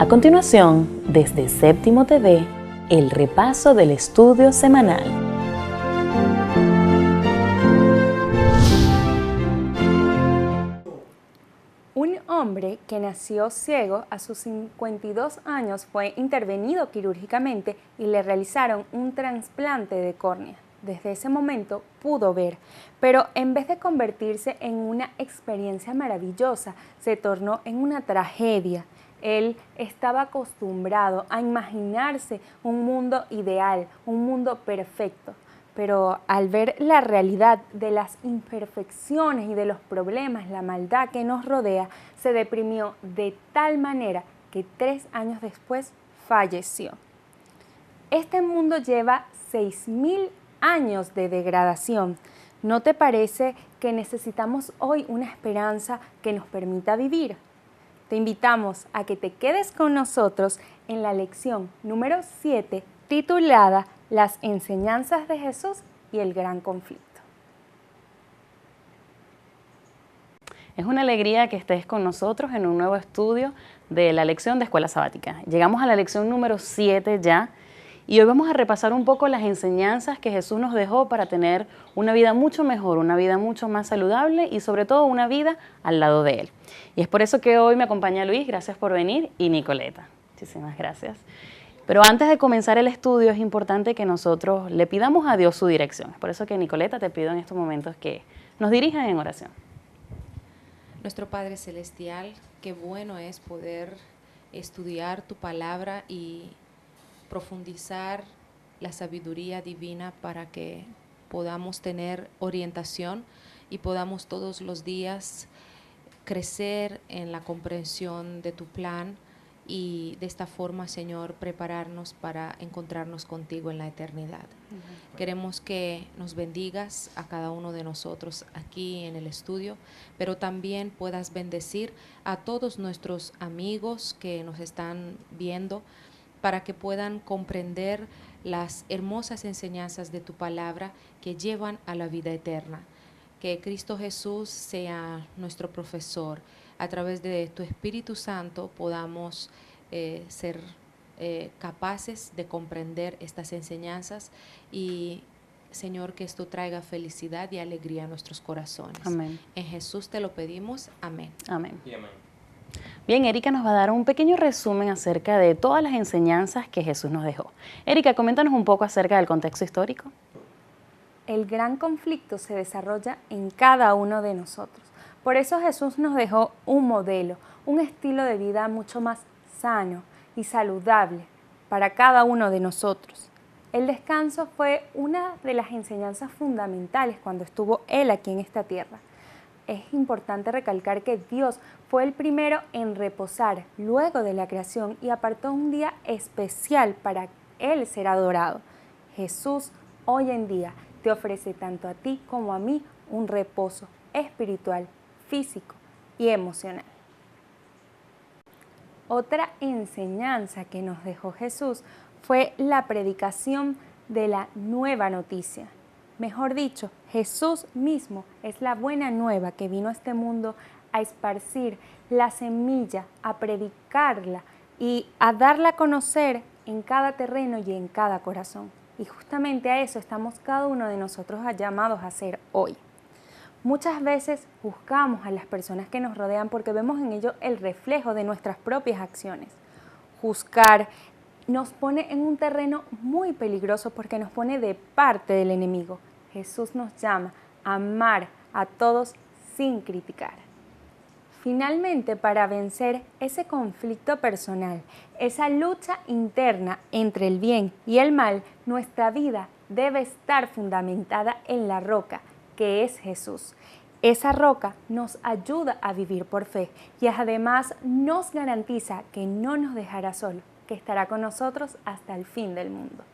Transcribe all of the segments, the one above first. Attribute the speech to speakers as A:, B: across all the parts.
A: A continuación, desde Séptimo TV, el repaso del estudio semanal.
B: Un hombre que nació ciego a sus 52 años fue intervenido quirúrgicamente y le realizaron un trasplante de córnea. Desde ese momento pudo ver, pero en vez de convertirse en una experiencia maravillosa, se tornó en una tragedia. Él estaba acostumbrado a imaginarse un mundo ideal, un mundo perfecto. Pero al ver la realidad de las imperfecciones y de los problemas, la maldad que nos rodea, se deprimió de tal manera que 3 años después falleció. Este mundo lleva 6.000 años de degradación. ¿No te parece que necesitamos hoy una esperanza que nos permita vivir? Te invitamos a que te quedes con nosotros en la lección número 7, titulada Las enseñanzas de Jesús y el gran conflicto.
A: Es una alegría que estés con nosotros en un nuevo estudio de la lección de Escuela Sabática. Llegamos a la lección número 7 ya, y hoy vamos a repasar un poco las enseñanzas que Jesús nos dejó para tener una vida mucho mejor, una vida mucho más saludable y sobre todo una vida al lado de Él. Y es por eso que hoy me acompaña Luis, gracias por venir, y Nicoleta. Muchísimas gracias. Pero antes de comenzar el estudio es importante que nosotros le pidamos a Dios su dirección. Es por eso que Nicoleta te pido en estos momentos que nos dirijas en oración.
C: Nuestro Padre Celestial, qué bueno es poder estudiar tu palabra y profundizar la sabiduría divina para que podamos tener orientación y podamos todos los días crecer en la comprensión de tu plan y de esta forma, Señor, prepararnos para encontrarnos contigo en la eternidad. Queremos que nos bendigas a cada uno de nosotros aquí en el estudio, pero también puedas bendecir a todos nuestros amigos que nos están viendo, para que puedan comprender las hermosas enseñanzas de tu palabra que llevan a la vida eterna. Que Cristo Jesús sea nuestro profesor. A través de tu Espíritu Santo podamos ser capaces de comprender estas enseñanzas y, Señor, que esto traiga felicidad y alegría a nuestros corazones.
A: Amén.
C: En Jesús te lo pedimos. Amén.
A: Amén.
D: Y amén.
A: Bien, Erika nos va a dar un pequeño resumen acerca de todas las enseñanzas que Jesús nos dejó. Erika, coméntanos un poco acerca del contexto histórico.
B: El gran conflicto se desarrolla en cada uno de nosotros. Por eso Jesús nos dejó un modelo, un estilo de vida mucho más sano y saludable para cada uno de nosotros. El descanso fue una de las enseñanzas fundamentales cuando estuvo Él aquí en esta tierra. Es importante recalcar que Dios fue el primero en reposar luego de la creación y apartó un día especial para Él ser adorado. Jesús hoy en día te ofrece tanto a ti como a mí un reposo espiritual, físico y emocional. Otra enseñanza que nos dejó Jesús fue la predicación de la nueva noticia. Mejor dicho, Jesús mismo es la buena nueva que vino a este mundo a esparcir la semilla, a predicarla y a darla a conocer en cada terreno y en cada corazón. Y justamente a eso estamos cada uno de nosotros llamados a hacer hoy. Muchas veces juzgamos a las personas que nos rodean porque vemos en ello el reflejo de nuestras propias acciones. Juzgar nos pone en un terreno muy peligroso porque nos pone de parte del enemigo. Jesús nos llama a amar a todos sin criticar. Finalmente, para vencer ese conflicto personal, esa lucha interna entre el bien y el mal, nuestra vida debe estar fundamentada en la roca, que es Jesús. Esa roca nos ayuda a vivir por fe y además nos garantiza que no nos dejará solo, que estará con nosotros hasta el fin del mundo.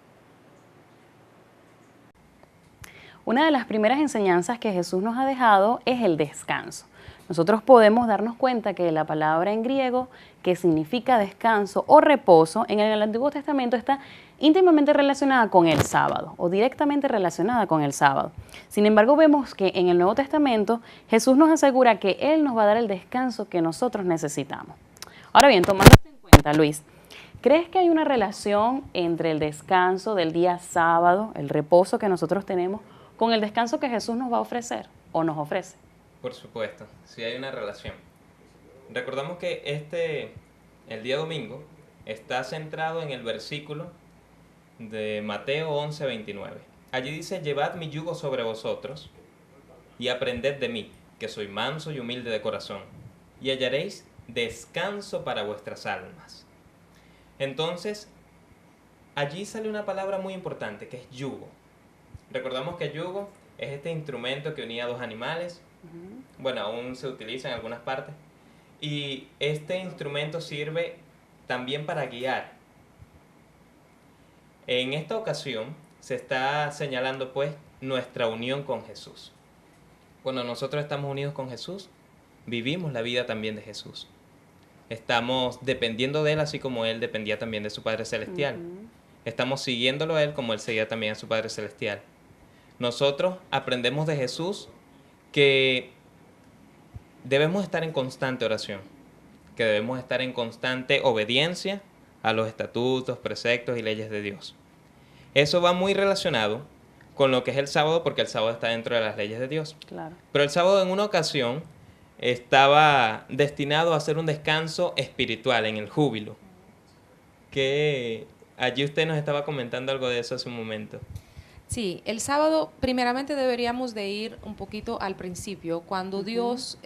A: Una de las primeras enseñanzas que Jesús nos ha dejado es el descanso. Nosotros podemos darnos cuenta que la palabra en griego que significa descanso o reposo en el Antiguo Testamento está íntimamente relacionada con el sábado o directamente relacionada con el sábado. Sin embargo, vemos que en el Nuevo Testamento Jesús nos asegura que Él nos va a dar el descanso que nosotros necesitamos. Ahora bien, tomando esto en cuenta, pregunta, Luis. ¿Crees que hay una relación entre el descanso del día sábado, el reposo que nosotros tenemos, con el descanso que Jesús nos va a ofrecer o nos ofrece?
D: Por supuesto, sí hay una relación. Recordamos que el día domingo, está centrado en el versículo de Mateo 11:29. Allí dice: llevad mi yugo sobre vosotros y aprended de mí, que soy manso y humilde de corazón, y hallaréis descanso para vuestras almas. Entonces, allí sale una palabra muy importante, que es yugo. Recordamos que yugo es este instrumento que unía dos animales. Bueno, aún se utiliza en algunas partes. Y este instrumento sirve también para guiar. En esta ocasión se está señalando pues nuestra unión con Jesús. Cuando nosotros estamos unidos con Jesús, vivimos la vida también de Jesús. Estamos dependiendo de Él así como Él dependía también de su Padre Celestial. Estamos siguiéndolo a Él como Él seguía también a su Padre Celestial. Nosotros aprendemos de Jesús que debemos estar en constante oración, que debemos estar en constante obediencia a los estatutos, preceptos y leyes de Dios. Eso va muy relacionado con lo que es el sábado, porque el sábado está dentro de las leyes de Dios.
A: Claro.
D: Pero el sábado en una ocasión estaba destinado a ser un descanso espiritual, en el júbilo. Que allí usted nos estaba comentando algo de eso hace un momento.
C: Sí, el sábado primeramente deberíamos de ir un poquito al principio, cuando Dios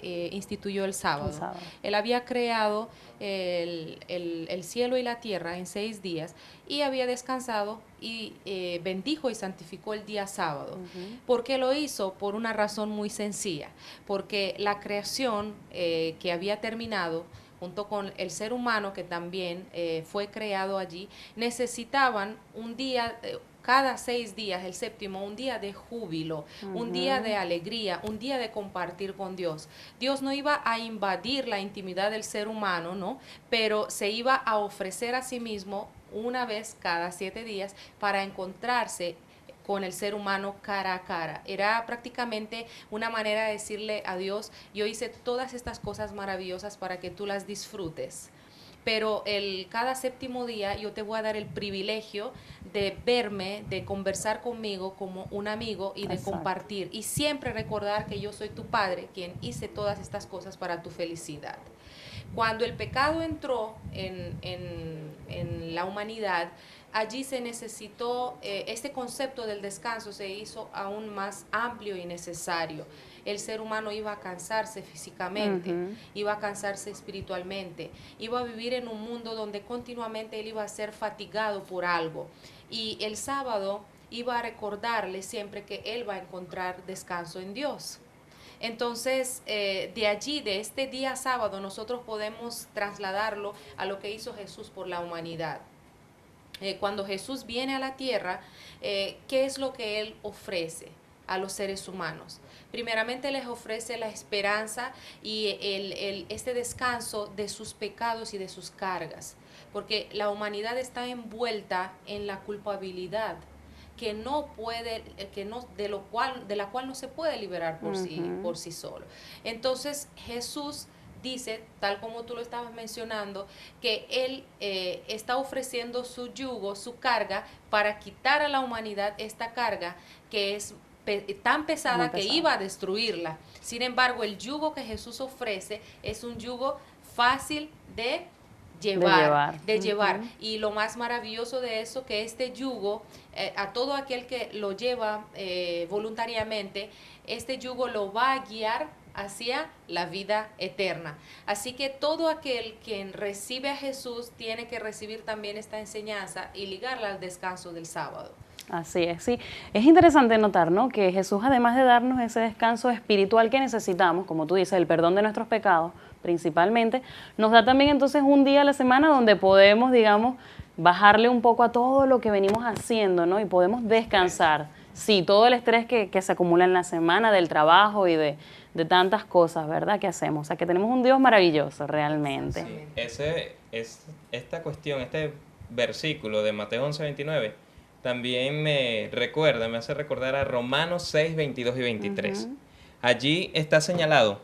C: instituyó el sábado. Él había creado el cielo y la tierra en 6 días y había descansado y bendijo y santificó el día sábado. ¿Por qué lo hizo? Por una razón muy sencilla, porque la creación que había terminado junto con el ser humano que también fue creado allí, necesitaban un día, cada 6 días, el séptimo, un día de júbilo, un día de alegría, un día de compartir con Dios. Dios no iba a invadir la intimidad del ser humano, ¿no? Pero se iba a ofrecer a sí mismo una vez cada 7 días para encontrarse con el ser humano cara a cara. Era prácticamente una manera de decirle a Dios: yo hice todas estas cosas maravillosas para que tú las disfrutes, pero cada séptimo día yo te voy a dar el privilegio de verme, de conversar conmigo como un amigo y de compartir. Y siempre recordar que yo soy tu Padre, quien hice todas estas cosas para tu felicidad. Cuando el pecado entró en la humanidad, allí se necesitó, este concepto del descanso se hizo aún más amplio y necesario. El ser humano iba a cansarse físicamente, iba a cansarse espiritualmente, iba a vivir en un mundo donde continuamente él iba a ser fatigado por algo. Y el sábado iba a recordarle siempre que él va a encontrar descanso en Dios. Entonces, de allí, de este día sábado, nosotros podemos trasladarlo a lo que hizo Jesús por la humanidad. Cuando Jesús viene a la tierra, ¿qué es lo que Él ofrece a los seres humanos? Primeramente les ofrece la esperanza y este descanso de sus pecados y de sus cargas, porque la humanidad está envuelta en la culpabilidad que no puede, de la cual no se puede liberar por sí solo. Entonces Jesús dice, tal como tú lo estabas mencionando, que Él está ofreciendo su yugo, su carga, para quitar a la humanidad esta carga que es tan pesada que iba a destruirla. Sin embargo, el yugo que Jesús ofrece es un yugo fácil de llevar. Y lo más maravilloso de eso, que este yugo, a todo aquel que lo lleva voluntariamente, este yugo lo va a guiar hacia la vida eterna. Así que todo aquel quien recibe a Jesús tiene que recibir también esta enseñanza y ligarla al descanso del sábado.
A: Así es, sí. Es interesante notar, ¿no?, que Jesús, además de darnos ese descanso espiritual que necesitamos, como tú dices, el perdón de nuestros pecados principalmente, nos da también entonces un día a la semana donde podemos, digamos, bajarle un poco a todo lo que venimos haciendo, ¿no? Y podemos descansar. Sí, todo el estrés que se acumula en la semana del trabajo y de tantas cosas, ¿verdad?, que hacemos. O sea, que tenemos un Dios maravilloso realmente.
D: Sí, esta cuestión, este versículo de Mateo 11:29, también me hace recordar a Romanos 6:22 y 23. Allí está señalado: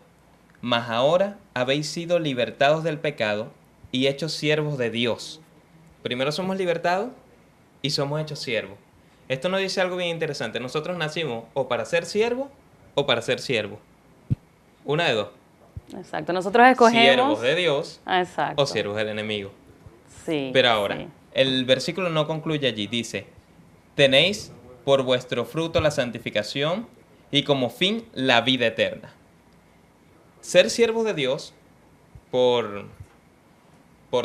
D: mas ahora habéis sido libertados del pecado y hechos siervos de Dios. Primero somos libertados y somos hechos siervos. Esto nos dice algo bien interesante. Nosotros nacimos o para ser siervos o para ser siervos. Una de dos.
A: Exacto. Nosotros escogemos...
D: Siervos de Dios
A: Exacto.
D: o siervos del enemigo.
A: Sí.
D: Pero ahora,
A: sí.
D: el versículo no concluye allí. Dice, tenéis por vuestro fruto la santificación y como fin la vida eterna. Ser siervos de Dios por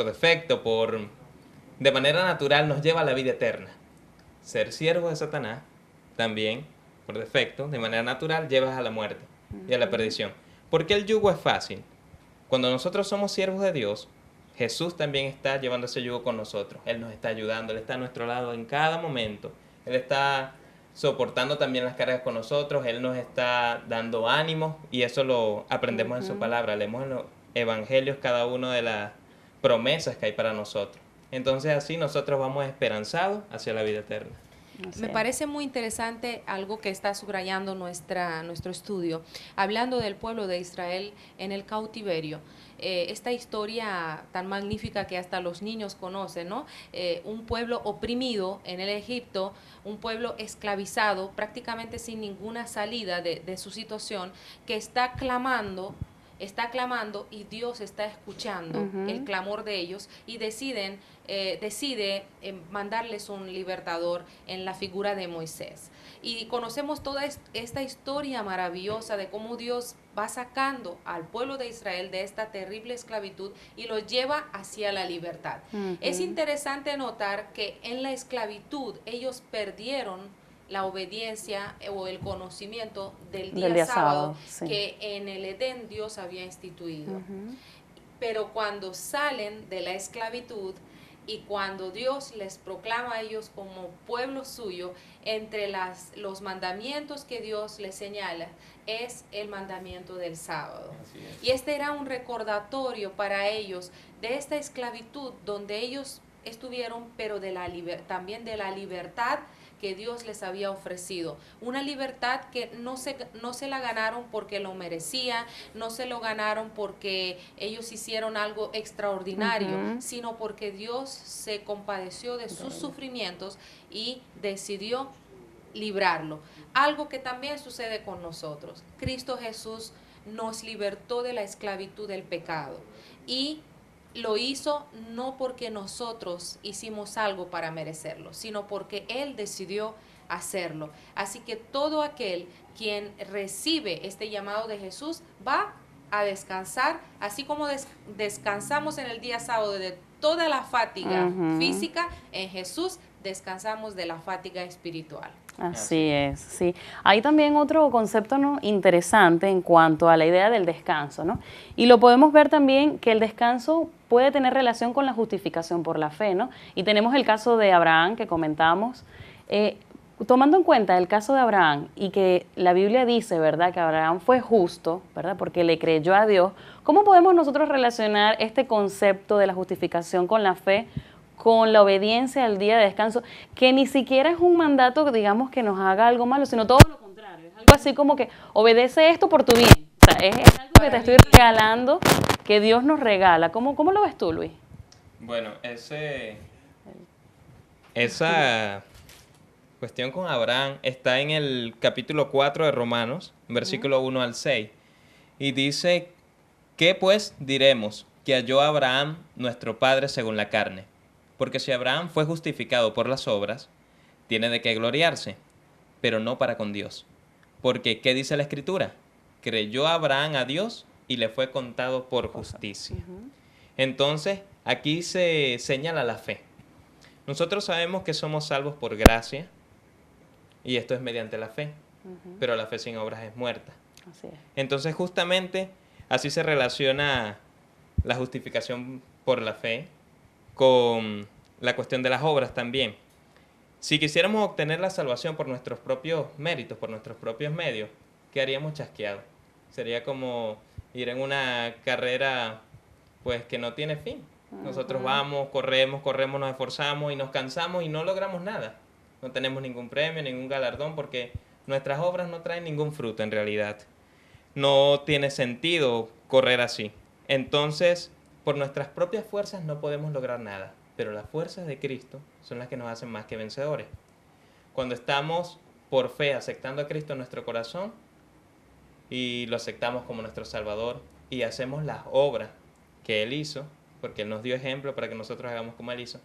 D: defecto, de manera natural nos lleva a la vida eterna. Ser siervo de Satanás también, por defecto, de manera natural, llevas a la muerte y a la perdición. Porque el yugo es fácil. Cuando nosotros somos siervos de Dios, Jesús también está llevando ese yugo con nosotros. Él nos está ayudando, Él está a nuestro lado en cada momento. Él está soportando también las cargas con nosotros, Él nos está dando ánimo y eso lo aprendemos en su palabra. Leemos en los evangelios cada una de las promesas que hay para nosotros. Entonces así nosotros vamos esperanzados hacia la vida eterna.
C: Me parece muy interesante algo que está subrayando nuestro estudio, hablando del pueblo de Israel en el cautiverio. Esta historia tan magnífica que hasta los niños conocen, ¿no? Un pueblo oprimido en el Egipto, un pueblo esclavizado, prácticamente sin ninguna salida de su situación, que está clamando y Dios está escuchando el clamor de ellos y decide mandarles un libertador en la figura de Moisés. Y conocemos toda esta historia maravillosa de cómo Dios va sacando al pueblo de Israel de esta terrible esclavitud y los lleva hacia la libertad. Es interesante notar que en la esclavitud ellos perdieron la obediencia o el conocimiento del día sábado
A: sí.
C: que en el Edén Dios había instituido. Pero cuando salen de la esclavitud y cuando Dios les proclama a ellos como pueblo suyo, entre los mandamientos que Dios les señala es el mandamiento del sábado. Y este era un recordatorio para ellos de esta esclavitud donde ellos estuvieron, pero también de la libertad que Dios les había ofrecido. Una libertad que no se la ganaron porque lo merecían, no se lo ganaron porque ellos hicieron algo extraordinario, sino porque Dios se compadeció de sus sufrimientos y decidió librarlo. Algo que también sucede con nosotros. Cristo Jesús nos libertó de la esclavitud del pecado y lo hizo no porque nosotros hicimos algo para merecerlo, sino porque Él decidió hacerlo. Así que todo aquel quien recibe este llamado de Jesús va a descansar, así como descansamos en el día sábado de toda la fatiga física, en Jesús descansamos de la fatiga espiritual.
A: Así es, sí. Hay también otro concepto, ¿no?, interesante en cuanto a la idea del descanso, ¿no? Y lo podemos ver también que el descanso puede tener relación con la justificación por la fe, ¿no? Y tenemos el caso de Abraham que comentamos. Tomando en cuenta el caso de Abraham y que la Biblia dice, ¿verdad?, que Abraham fue justo, ¿verdad?, porque le creyó a Dios, ¿cómo podemos nosotros relacionar este concepto de la justificación con la fe, con la obediencia al día de descanso, que ni siquiera es un mandato, digamos, que nos haga algo malo, sino todo lo contrario? Es algo así como que obedece esto por tu bien. O sea, es algo que te estoy regalando, que Dios nos regala. ¿Cómo lo ves tú, Luis?
D: Bueno, esa cuestión con Abraham está en el capítulo 4 de Romanos, versículo 1 al 6. Y dice, ¿qué pues diremos que halló Abraham nuestro padre según la carne? Porque si Abraham fue justificado por las obras, tiene de qué gloriarse, pero no para con Dios. Porque, ¿qué dice la Escritura? Creyó Abraham a Dios y le fue contado por justicia. Entonces, aquí se señala la fe. Nosotros sabemos que somos salvos por gracia, y esto es mediante la fe, pero la fe sin obras es muerta.
A: Así es.
D: Entonces, justamente, así se relaciona la justificación por la fe con la cuestión de las obras también. Si quisiéramos obtener la salvación por nuestros propios méritos, por nuestros propios medios, quedaríamos chasqueados. Sería como ir en una carrera pues que no tiene fin. Nosotros vamos, corremos, nos esforzamos y nos cansamos y no logramos nada. No tenemos ningún premio, ningún galardón, porque nuestras obras no traen ningún fruto en realidad. No tiene sentido correr así. Entonces, por nuestras propias fuerzas no podemos lograr nada, pero las fuerzas de Cristo son las que nos hacen más que vencedores. Cuando estamos por fe aceptando a Cristo en nuestro corazón y lo aceptamos como nuestro Salvador y hacemos las obras que Él hizo, porque Él nos dio ejemplo para que nosotros hagamos como Él hizo,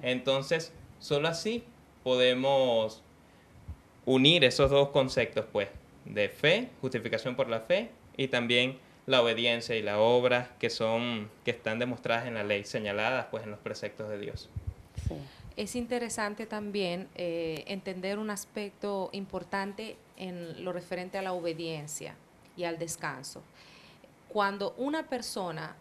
D: entonces solo así podemos unir esos dos conceptos, pues, de fe, justificación por la fe, y también la obediencia y la obra que están demostradas en la ley, señaladas pues en los preceptos de Dios.
A: Sí.
C: Es interesante también entender un aspecto importante en lo referente a la obediencia y al descanso. Cuando una persona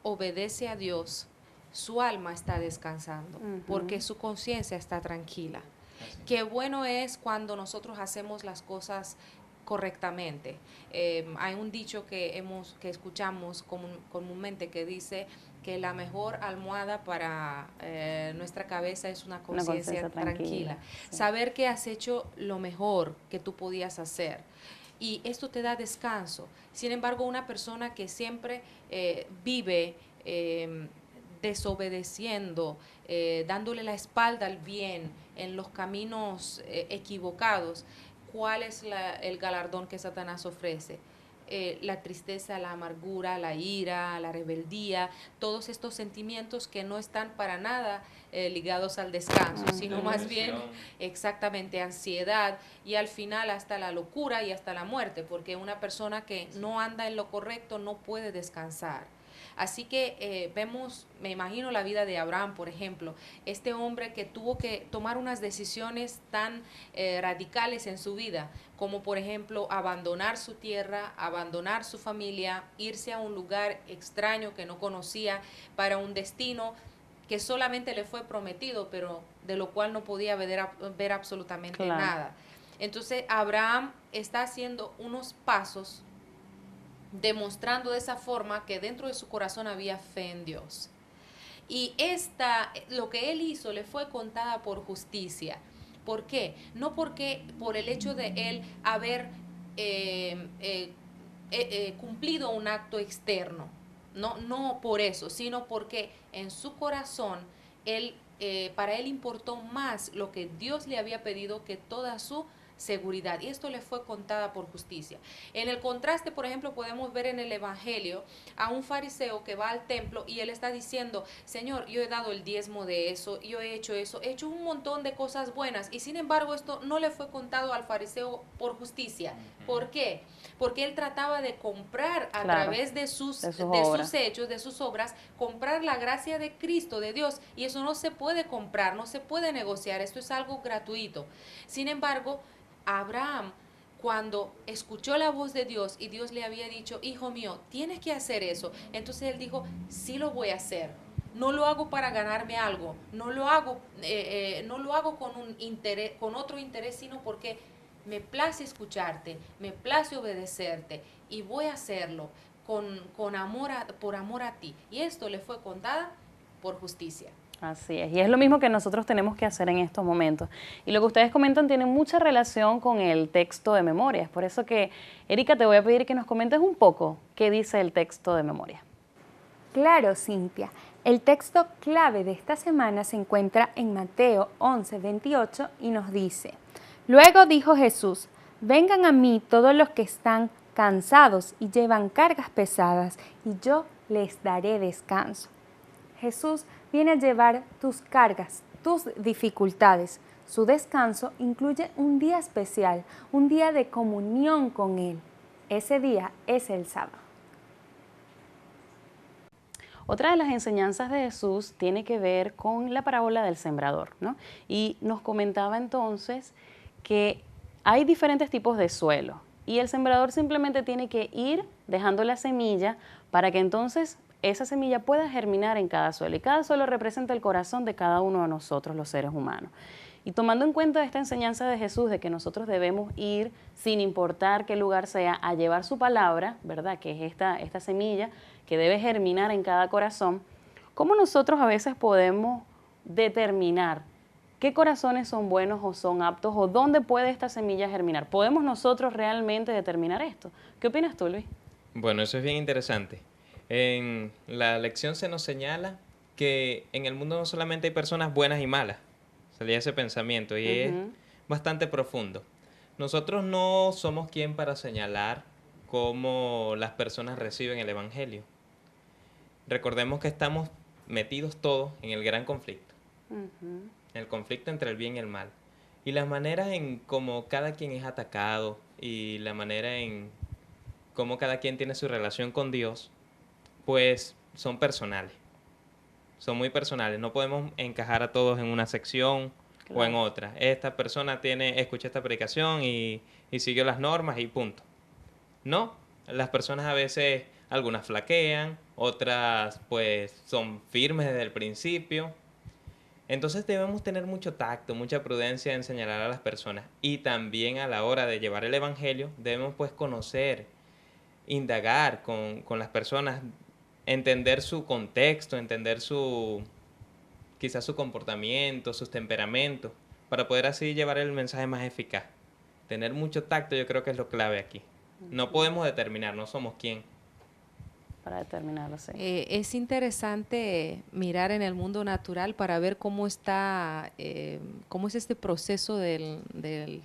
C: obedece a Dios, su alma está descansando, porque su conciencia está tranquila. Qué bueno es cuando nosotros hacemos las cosas correctamente. Hay un dicho que escuchamos comúnmente que dice que la mejor almohada para nuestra cabeza es una conciencia tranquila. Sí. Saber que has hecho lo mejor que tú podías hacer. Y esto te da descanso. Sin embargo, una persona que siempre vive desobedeciendo, dándole la espalda al bien en los caminos equivocados, ¿cuál es el galardón que Satanás ofrece? La tristeza, la amargura, la ira, la rebeldía, todos estos sentimientos que no están para nada ligados al descanso, sino más bien exactamente ansiedad y al final hasta la locura y hasta la muerte, porque una persona que no anda en lo correcto no puede descansar. Así que vemos, me imagino la vida de Abraham, por ejemplo, este hombre que tuvo que tomar unas decisiones tan radicales en su vida, como por ejemplo abandonar su tierra, abandonar su familia, irse a un lugar extraño que no conocía para un destino que solamente le fue prometido, pero de lo cual no podía ver absolutamente nada. Entonces Abraham está haciendo unos pasos demostrando de esa forma que dentro de su corazón había fe en Dios. Y lo que él hizo le fue contada por justicia. ¿Por qué? No porque por el hecho de él haber cumplido un acto externo, no por eso, sino porque en su corazón para él importó más lo que Dios le había pedido que toda su seguridad, y esto le fue contada por justicia. En el contraste, por ejemplo, podemos ver en el Evangelio a un fariseo que va al templo y él está diciendo: Señor, yo he dado el diezmo de eso, yo he hecho eso, he hecho un montón de cosas buenas, y sin embargo esto no le fue contado al fariseo por justicia. ¿Por qué? Porque él trataba de comprar a través de sus hechos, de sus obras, comprar la gracia de Cristo, de Dios, y eso no se puede comprar, no se puede negociar, esto es algo gratuito. Sin embargo, Abraham, cuando escuchó la voz de Dios y Dios le había dicho: hijo mío, tienes que hacer eso, entonces él dijo: sí lo voy a hacer. No lo hago para ganarme algo, no lo hago con otro interés, sino porque me place escucharte, me place obedecerte, y voy a hacerlo por amor a ti. Y esto le fue contada por justicia.
A: Así es, y es lo mismo que nosotros tenemos que hacer en estos momentos. Y lo que ustedes comentan tiene mucha relación con el texto de memoria. Es por eso que, Erika, te voy a pedir que nos comentes un poco qué dice el texto de memoria.
B: Claro, Cintia. El texto clave de esta semana se encuentra en Mateo 11:28 y nos dice: Luego dijo Jesús: vengan a mí todos los que están cansados y llevan cargas pesadas, y yo les daré descanso. Jesús viene a llevar tus cargas, tus dificultades. Su descanso incluye un día especial, un día de comunión con Él. Ese día es el sábado.
A: Otra de las enseñanzas de Jesús tiene que ver con la parábola del sembrador, ¿no? Y nos comentaba entonces que hay diferentes tipos de suelo y el sembrador simplemente tiene que ir dejando la semilla para que entonces esa semilla pueda germinar en cada suelo, y cada suelo representa el corazón de cada uno de nosotros, los seres humanos. Y tomando en cuenta esta enseñanza de Jesús de que nosotros debemos ir, sin importar qué lugar sea, a llevar su palabra, ¿verdad?, que es esta semilla que debe germinar en cada corazón, ¿cómo nosotros a veces podemos determinar qué corazones son buenos o son aptos, o dónde puede esta semilla germinar? ¿Podemos nosotros realmente determinar esto? ¿Qué opinas tú, Luis?
D: Bueno, eso es bien interesante. En la lección se nos señala que en el mundo no solamente hay personas buenas y malas, salía ese pensamiento y es bastante profundo. Nosotros no somos quien para señalar cómo las personas reciben el Evangelio. Recordemos que estamos metidos todos en el gran conflicto, el conflicto entre el bien y el mal. Y las maneras en cómo cada quien es atacado y la manera en cómo cada quien tiene su relación con Dios, pues son personales. Son muy personales. No podemos encajar a todos en una sección o en otra. Esta persona escucha esta predicación y siguió las normas y punto. No, las personas a veces, algunas flaquean, otras pues son firmes desde el principio. Entonces debemos tener mucho tacto, mucha prudencia en señalar a las personas. Y también a la hora de llevar el Evangelio debemos pues conocer, indagar con las personas, entender su contexto, entender quizás su comportamiento, sus temperamentos, para poder así llevar el mensaje más eficaz. Tener mucho tacto yo creo que es lo clave aquí. No podemos determinar, no somos quién.
A: Para determinarlo, sí.
C: Es interesante mirar en el mundo natural para ver cómo está, cómo es este proceso de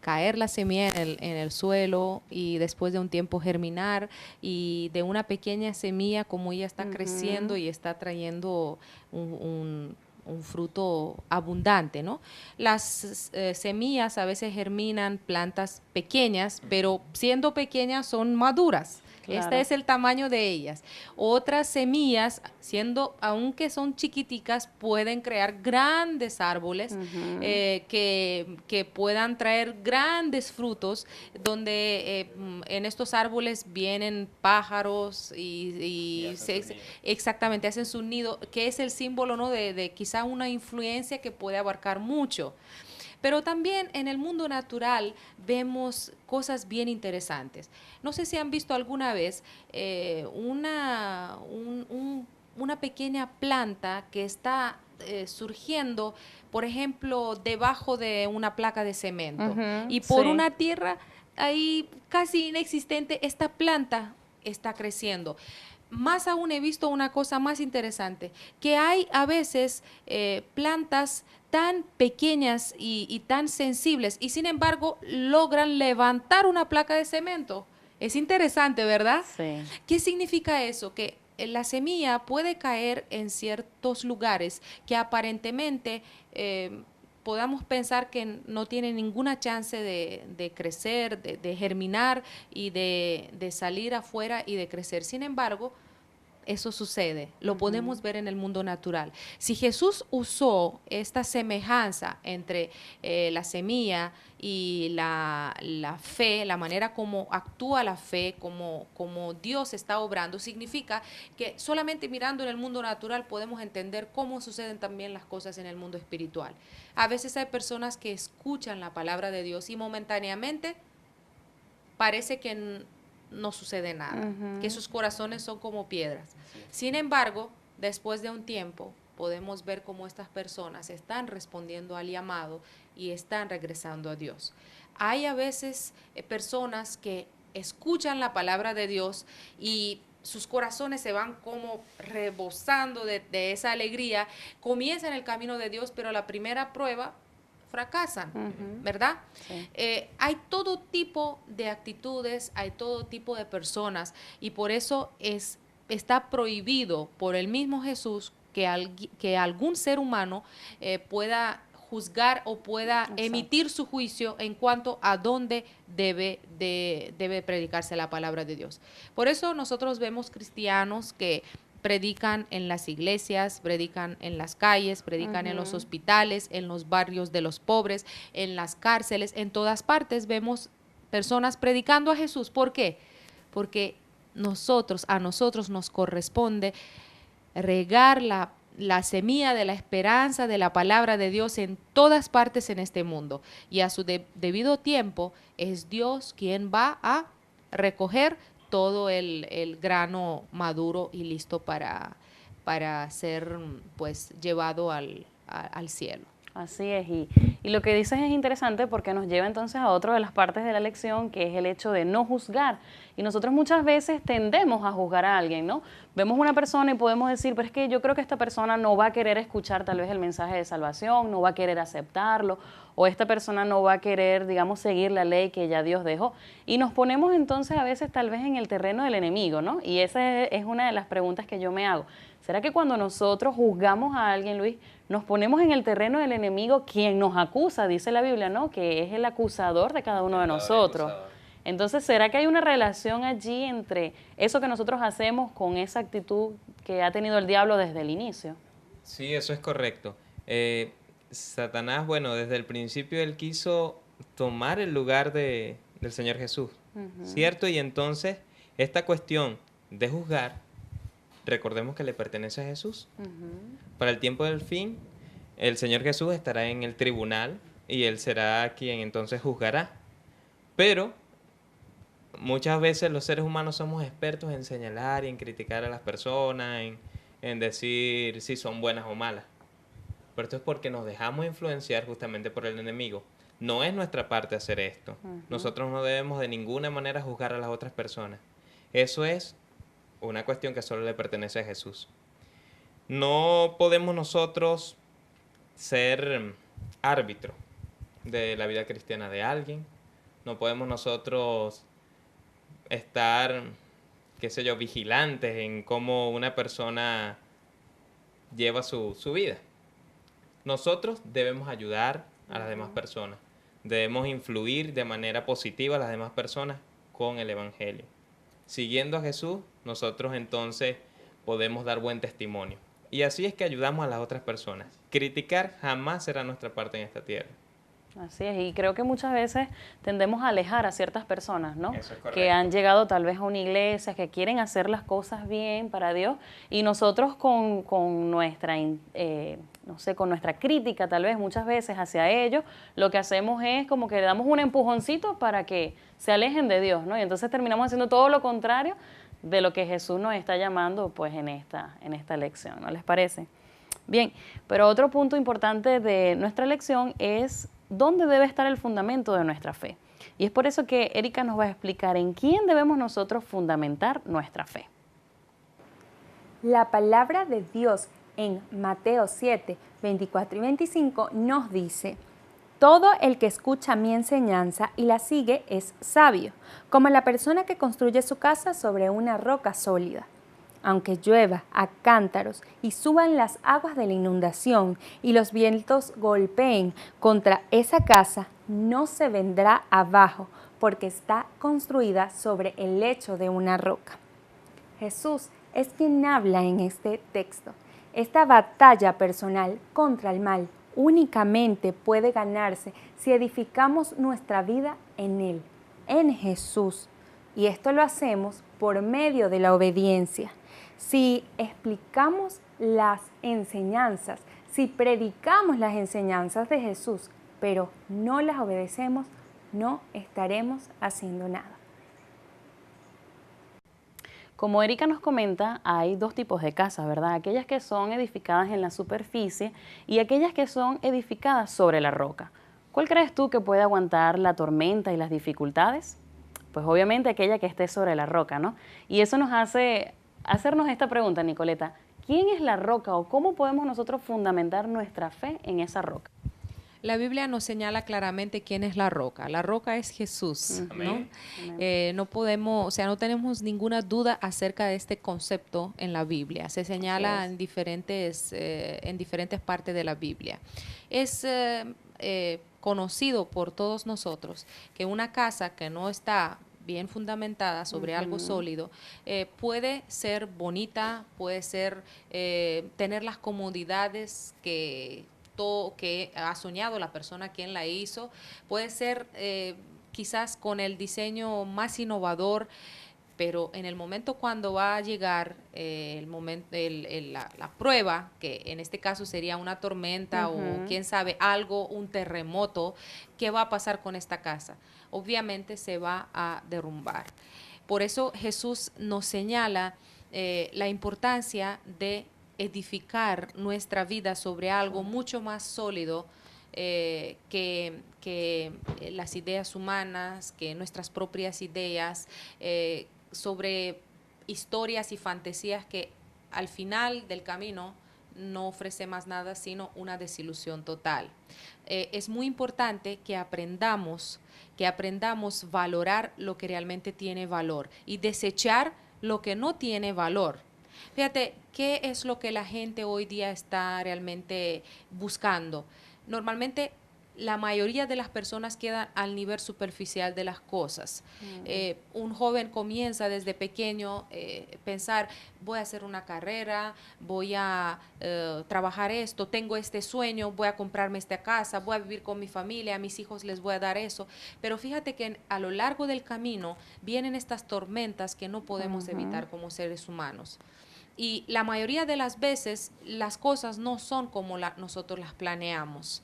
C: caer la semilla en el suelo y después de un tiempo germinar, y de una pequeña semilla como ella está creciendo y está trayendo un fruto abundante, ¿no? Las semillas a veces germinan plantas pequeñas, pero siendo pequeñas son maduras. Claro. Este es el tamaño de ellas. Otras semillas, aunque son chiquiticas, pueden crear grandes árboles que puedan traer grandes frutos, donde en estos árboles vienen pájaros exactamente, hacen su nido, que es el símbolo, ¿no?, de quizá una influencia que puede abarcar mucho. Pero también en el mundo natural vemos cosas bien interesantes. No sé si han visto alguna vez una pequeña planta que está surgiendo, por ejemplo, debajo de una placa de cemento. Y por una tierra ahí casi inexistente, esta planta está creciendo. Más aún he visto una cosa más interesante, que hay a veces plantas tan pequeñas y tan sensibles, y sin embargo logran levantar una placa de cemento. Es interesante, ¿verdad?
A: Sí.
C: ¿Qué significa eso? Que la semilla puede caer en ciertos lugares que aparentemente podamos pensar que no tiene ninguna chance de crecer, de germinar y de salir afuera y de crecer. Sin embargo, eso sucede, lo podemos ver en el mundo natural. Si Jesús usó esta semejanza entre la semilla y la fe, la manera como actúa la fe, como Dios está obrando, significa que solamente mirando en el mundo natural podemos entender cómo suceden también las cosas en el mundo espiritual. A veces hay personas que escuchan la palabra de Dios y momentáneamente parece que no sucede nada, que sus corazones son como piedras. Sin embargo, después de un tiempo, podemos ver cómo estas personas están respondiendo al llamado y están regresando a Dios. Hay a veces personas que escuchan la palabra de Dios y sus corazones se van como rebosando de esa alegría, comienzan el camino de Dios, pero la primera prueba fracasan, ¿verdad? Sí. Hay todo tipo de actitudes, hay todo tipo de personas, y por eso está prohibido por el mismo Jesús que algún ser humano pueda juzgar o pueda emitir su juicio en cuanto a dónde debe predicarse la palabra de Dios. Por eso nosotros vemos cristianos que predican en las iglesias, predican en las calles, predican en los hospitales, en los barrios de los pobres, en las cárceles, en todas partes vemos personas predicando a Jesús. ¿Por qué? Porque a nosotros nos corresponde regar la semilla de la esperanza de la palabra de Dios en todas partes en este mundo, y a su debido tiempo es Dios quien va a recoger todo el grano maduro y listo para ser pues llevado al cielo.
A: Así es, y lo que dices es interesante porque nos lleva entonces a otra de las partes de la lección, que es el hecho de no juzgar. Y Y nosotros muchas veces tendemos a juzgar a alguien, ¿no? Vemos una persona y podemos decir, pero es que yo creo que esta persona no va a querer escuchar tal vez el mensaje de salvación, no va a querer aceptarlo, o esta persona no va a querer, digamos, seguir la ley que ya Dios dejó. Y nos ponemos entonces a veces tal vez en el terreno del enemigo, ¿no? Y esa es una de las preguntas que yo me hago. ¿Será que cuando nosotros juzgamos a alguien, Luis, nos ponemos en el terreno del enemigo, quien nos acusa, dice la Biblia, ¿no? Que es el acusador de cada uno de nosotros. Entonces, ¿será que hay una relación allí entre eso que nosotros hacemos con esa actitud que ha tenido el diablo desde el inicio?
D: Sí, eso es correcto. Satanás, bueno, desde el principio él quiso tomar el lugar del Señor Jesús, ¿cierto? Y entonces esta cuestión de juzgar, recordemos que le pertenece a Jesús. Para el tiempo del fin, el Señor Jesús estará en el tribunal y Él será quien entonces juzgará. Pero muchas veces los seres humanos somos expertos en señalar y en criticar a las personas, en decir si son buenas o malas. Pero esto es porque nos dejamos influenciar justamente por el enemigo. No es nuestra parte hacer esto. Nosotros no debemos de ninguna manera juzgar a las otras personas. Eso es una cuestión que solo le pertenece a Jesús. No podemos nosotros ser árbitro de la vida cristiana de alguien. No podemos nosotros estar, qué sé yo, vigilantes en cómo una persona lleva su vida. Nosotros debemos ayudar a las demás personas. Debemos influir de manera positiva a las demás personas con el Evangelio. Siguiendo a Jesús, nosotros entonces podemos dar buen testimonio. Y así es que ayudamos a las otras personas. Criticar jamás será nuestra parte en esta tierra.
A: Así es, y creo que muchas veces tendemos a alejar a ciertas personas, ¿no?
D: Eso es correcto.
A: Que han llegado tal vez a una iglesia, que quieren hacer las cosas bien para Dios, y nosotros con nuestra, no sé, con nuestra crítica tal vez muchas veces hacia ellos, lo que hacemos es como que le damos un empujoncito para que se alejen de Dios, ¿no? Y entonces terminamos haciendo todo lo contrario de lo que Jesús nos está llamando pues en esta lección, ¿no les parece? Bien, pero otro punto importante de nuestra lección es dónde debe estar el fundamento de nuestra fe. Y es por eso que Erika nos va a explicar en quién debemos nosotros fundamentar nuestra fe.
B: La palabra de Dios en Mateo 7, 24 y 25 nos dice: todo el que escucha mi enseñanza y la sigue es sabio, como la persona que construye su casa sobre una roca sólida. Aunque llueva a cántaros y suban las aguas de la inundación y los vientos golpeen contra esa casa, no se vendrá abajo, porque está construida sobre el lecho de una roca. Jesús es quien habla en este texto. Esta batalla personal contra el mal únicamente puede ganarse si edificamos nuestra vida en Él, en Jesús. Y esto lo hacemos por medio de la obediencia. Si explicamos las enseñanzas, si predicamos las enseñanzas de Jesús, pero no las obedecemos, no estaremos haciendo nada.
A: Como Erika nos comenta, hay dos tipos de casas, ¿verdad? Aquellas que son edificadas en la superficie y aquellas que son edificadas sobre la roca. ¿Cuál crees tú que puede aguantar la tormenta y las dificultades? Pues obviamente aquella que esté sobre la roca, ¿no? Y eso nos hace hacernos esta pregunta, Nicoleta: ¿quién es la roca o cómo podemos nosotros fundamentar nuestra fe en esa roca?
C: La Biblia nos señala claramente quién es la roca. La roca es Jesús, ¿no? No podemos, o sea, no tenemos ninguna duda acerca de este concepto en la Biblia. Se señala en diferentes partes de la Biblia. Es conocido por todos nosotros que una casa que no está bien fundamentada sobre algo sólido, puede ser bonita, puede ser tener las comodidades que ha soñado la persona quien la hizo, puede ser quizás con el diseño más innovador, pero en el momento cuando va a llegar la prueba, que en este caso sería una tormenta o quién sabe algo, un terremoto, ¿qué va a pasar con esta casa? Obviamente se va a derrumbar. Por eso Jesús nos señala la importancia de edificar nuestra vida sobre algo mucho más sólido que las ideas humanas, que nuestras propias ideas, sobre historias y fantasías que al final del camino no ofrece más nada sino una desilusión total. Es muy importante que aprendamos a valorar lo que realmente tiene valor y desechar lo que no tiene valor. Fíjate, ¿qué es lo que la gente hoy día está realmente buscando? Normalmente la mayoría de las personas quedan al nivel superficial de las cosas. Un joven comienza desde pequeño pensar, voy a hacer una carrera, voy a trabajar esto, tengo este sueño, voy a comprarme esta casa, voy a vivir con mi familia, a mis hijos les voy a dar eso. Pero fíjate que a lo largo del camino vienen estas tormentas que no podemos evitar como seres humanos. Y la mayoría de las veces las cosas no son como nosotros las planeamos.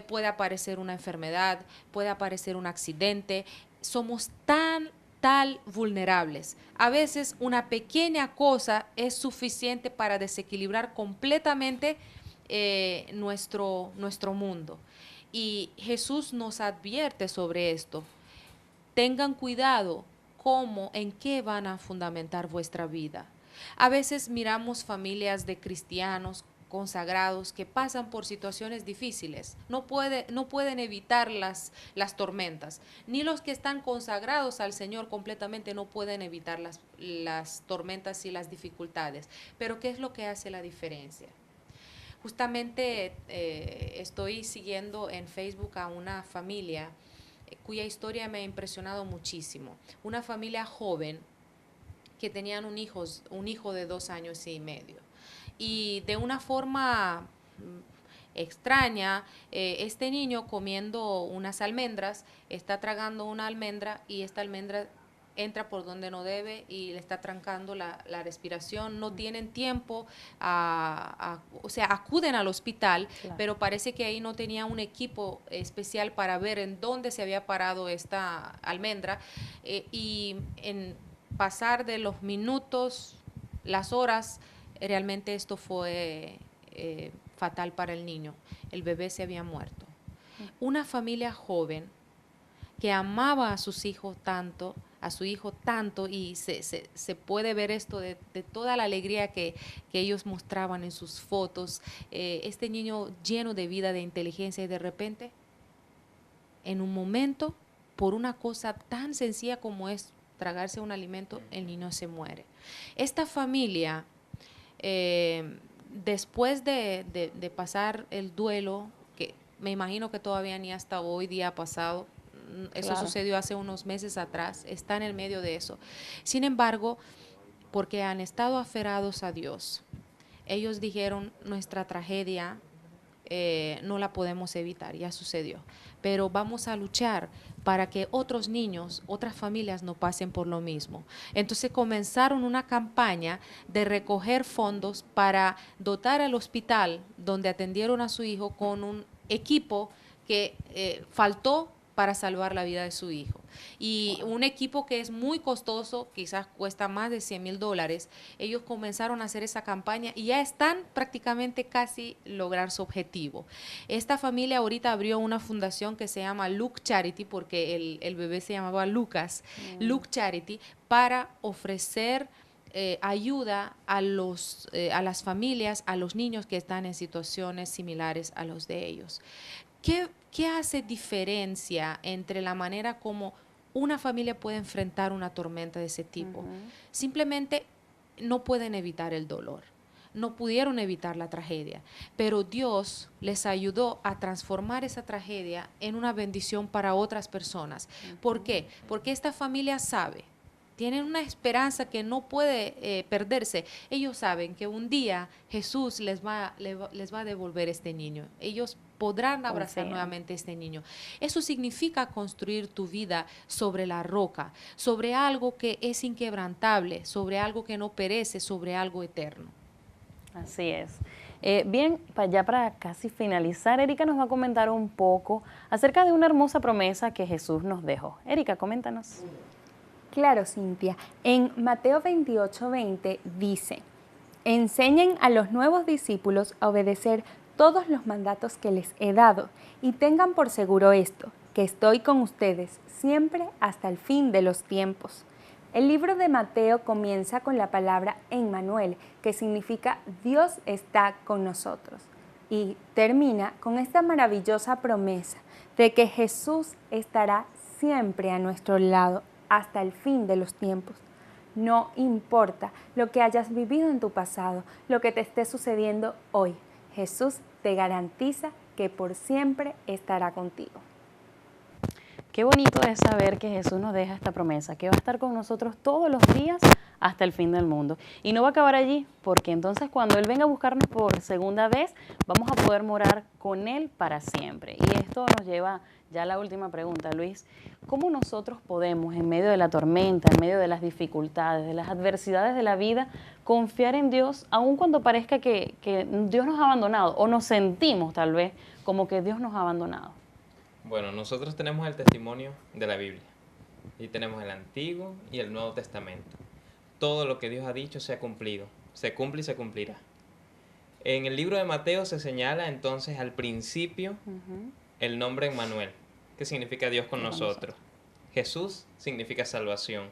C: Puede aparecer una enfermedad, puede aparecer un accidente. Somos tan vulnerables. A veces una pequeña cosa es suficiente para desequilibrar completamente nuestro mundo. Y Jesús nos advierte sobre esto. Tengan cuidado en qué van a fundamentar vuestra vida. A veces miramos familias de cristianos consagrados que pasan por situaciones difíciles. No pueden evitar las tormentas. Ni los que están consagrados al Señor completamente no pueden evitar las tormentas y las dificultades. Pero ¿qué es lo que hace la diferencia? Justamente estoy siguiendo en Facebook a una familia cuya historia me ha impresionado muchísimo. Una familia joven que tenían un hijo de 2 años y medio. Y de una forma extraña, este niño comiendo unas almendras, está tragando una almendra y esta almendra entra por donde no debe y le está trancando la respiración. No tienen tiempo, o sea, acuden al hospital, claro, pero parece que ahí no tenía un equipo especial para ver en dónde se había parado esta almendra. Y en pasar de los minutos, las horas, realmente esto fue fatal para el niño. El bebé se había muerto. Una familia joven que amaba a sus hijos tanto, a su hijo tanto, y se puede ver esto de toda la alegría que ellos mostraban en sus fotos. Este niño lleno de vida, de inteligencia, y de repente, en un momento, por una cosa tan sencilla como es tragarse un alimento, el niño se muere. Esta familia, después de pasar el duelo, que me imagino que todavía ni hasta hoy día ha pasado, eso claro, sucedió hace unos meses atrás, está en el medio de eso. Sin embargo, porque han estado aferrados a Dios, ellos dijeron, nuestra tragedia no la podemos evitar, ya sucedió, pero vamos a luchar para que otros niños, otras familias no pasen por lo mismo. Entonces comenzaron una campaña de recoger fondos para dotar al hospital donde atendieron a su hijo con un equipo que faltó para salvar la vida de su hijo. Y un equipo que es muy costoso, quizás cuesta más de $100,000. Ellos comenzaron a hacer esa campaña y ya están prácticamente casi lograr su objetivo. Esta familia ahorita abrió una fundación que se llama Luke Charity, porque el bebé se llamaba Lucas, Luke Charity, para ofrecer ayuda a las familias, a los niños que están en situaciones similares a los de ellos. ¿Qué hace diferencia entre la manera como una familia puede enfrentar una tormenta de ese tipo? Simplemente no pueden evitar el dolor, no pudieron evitar la tragedia, pero Dios les ayudó a transformar esa tragedia en una bendición para otras personas. ¿Por qué? Porque esta familia sabe, tienen una esperanza que no puede perderse. Ellos saben que un día Jesús les va a devolver este niño. Ellos podrán abrazar nuevamente a este niño. Eso significa construir tu vida sobre la roca, sobre algo que es inquebrantable, sobre algo que no perece, sobre algo eterno.
A: Así es. Bien, ya para casi finalizar, Erika nos va a comentar un poco acerca de una hermosa promesa que Jesús nos dejó. Erika, coméntanos.
B: Claro, Cintia. En Mateo 28:20 dice, enseñen a los nuevos discípulos a obedecer todos los mandatos que les he dado, y tengan por seguro esto, que estoy con ustedes siempre hasta el fin de los tiempos. El libro de Mateo comienza con la palabra Emmanuel, que significa Dios está con nosotros, y termina con esta maravillosa promesa de que Jesús estará siempre a nuestro lado hasta el fin de los tiempos. No importa lo que hayas vivido en tu pasado, lo que te esté sucediendo hoy, Jesús te garantiza que por siempre estará contigo.
A: Qué bonito es saber que Jesús nos deja esta promesa, que va a estar con nosotros todos los días hasta el fin del mundo. Y no va a acabar allí, porque entonces cuando Él venga a buscarnos por segunda vez, vamos a poder morar con Él para siempre. Y esto nos lleva ya a la última pregunta, Luis. ¿Cómo nosotros podemos, en medio de la tormenta, en medio de las dificultades, de las adversidades de la vida, confiar en Dios, aun cuando parezca que Dios nos ha abandonado, o nos sentimos tal vez como que Dios nos ha abandonado?
D: Bueno, nosotros tenemos el testimonio de la Biblia y tenemos el Antiguo y el Nuevo Testamento. Todo lo que Dios ha dicho se ha cumplido, se cumple y se cumplirá. En el libro de Mateo se señala entonces al principio el nombre Emmanuel, que significa Dios con nosotros. Jesús significa salvación.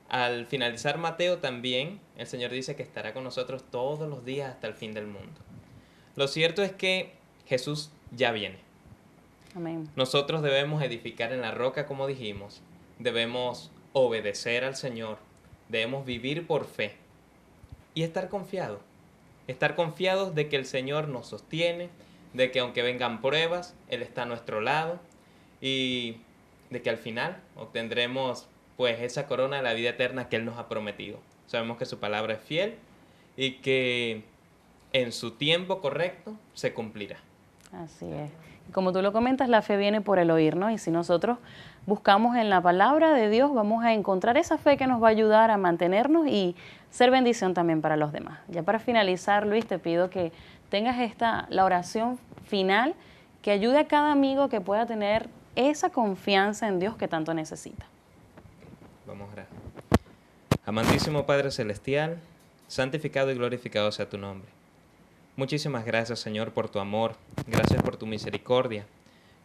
D: Al finalizar Mateo también el Señor dice que estará con nosotros todos los días hasta el fin del mundo. Lo cierto es que Jesús ya viene.
A: Amén.
D: Nosotros debemos edificar en la roca, como dijimos. Debemos obedecer al Señor. Debemos vivir por fe. Y estar confiados. Estar confiados de que el Señor nos sostiene, de que aunque vengan pruebas, Él está a nuestro lado y de que al final obtendremos pues esa corona de la vida eterna que Él nos ha prometido. Sabemos que su palabra es fiel y que en su tiempo correcto se cumplirá.
A: Así es. Como tú lo comentas, la fe viene por el oír, ¿no? Y si nosotros buscamos en la palabra de Dios, vamos a encontrar esa fe que nos va a ayudar a mantenernos y ser bendición también para los demás. Ya para finalizar, Luis, te pido que tengas la oración final que ayude a cada amigo que pueda tener esa confianza en Dios que tanto necesita.
D: Vamos a orar. Amantísimo Padre Celestial, santificado y glorificado sea tu nombre. Muchísimas gracias, Señor, por tu amor, gracias por tu misericordia,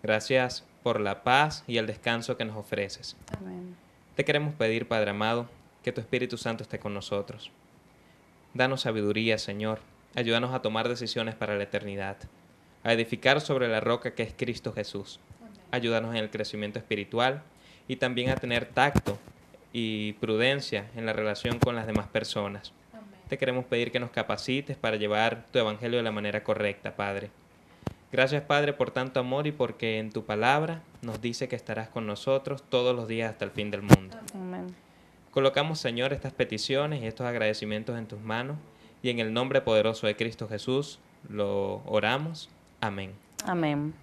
D: gracias por la paz y el descanso que nos ofreces.
A: Amén.
D: Te queremos pedir, Padre amado, que tu Espíritu Santo esté con nosotros. Danos sabiduría, Señor, ayúdanos a tomar decisiones para la eternidad, a edificar sobre la roca que es Cristo Jesús. Ayúdanos en el crecimiento espiritual y también a tener tacto y prudencia en la relación con las demás personas. Te queremos pedir que nos capacites para llevar tu evangelio de la manera correcta, Padre. Gracias, Padre, por tanto amor y porque en tu palabra nos dice que estarás con nosotros todos los días hasta el fin del mundo.
A: Amén.
D: Colocamos, Señor, estas peticiones y estos agradecimientos en tus manos y en el nombre poderoso de Cristo Jesús lo oramos. Amén.
A: Amén.